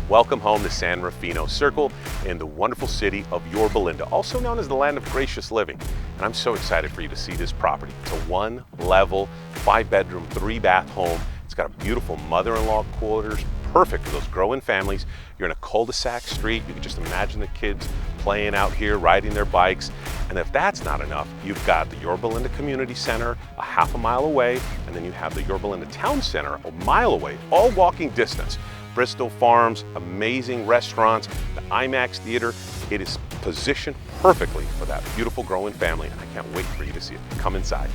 Welcome home to San Rufino Circle in the wonderful city of Yorba Linda, also known as the land of gracious living. And I'm so excited for you to see this property. It's a one-level, 5-bedroom, 3-bath home. It's got a beautiful mother-in-law quarters, perfect for those growing families. You're in a cul-de-sac street. You can just imagine the kids playing out here, riding their bikes. And if that's not enough, you've got the Yorba Linda Community Center a half a mile away, and then you have the Yorba Linda Town Center a mile away, all walking distance. Bristol Farms, amazing restaurants, the IMAX Theater. It is positioned perfectly for that beautiful growing family, and I can't wait for you to see it. Come inside.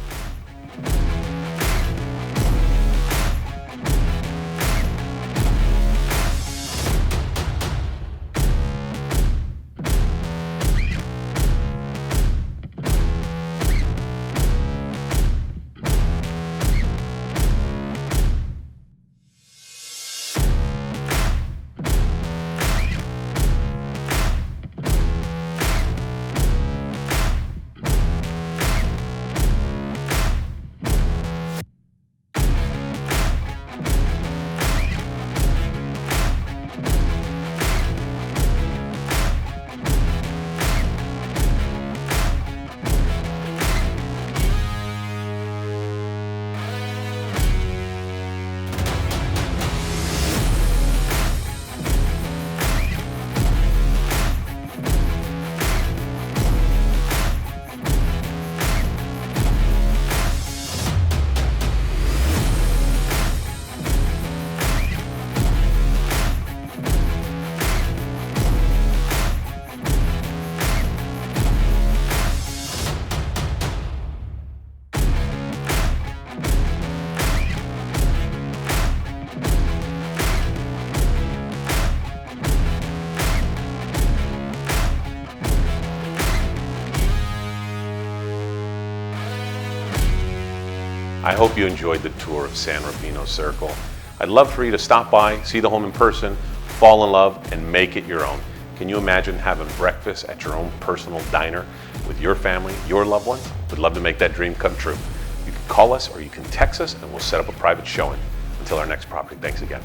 I hope you enjoyed the tour of San Rufino Circle. I'd love for you to stop by, see the home in person, fall in love, and make it your own. Can you imagine having breakfast at your own personal diner with your family, your loved ones? We'd love to make that dream come true. You can call us or you can text us and we'll set up a private showing. Until our next property, thanks again.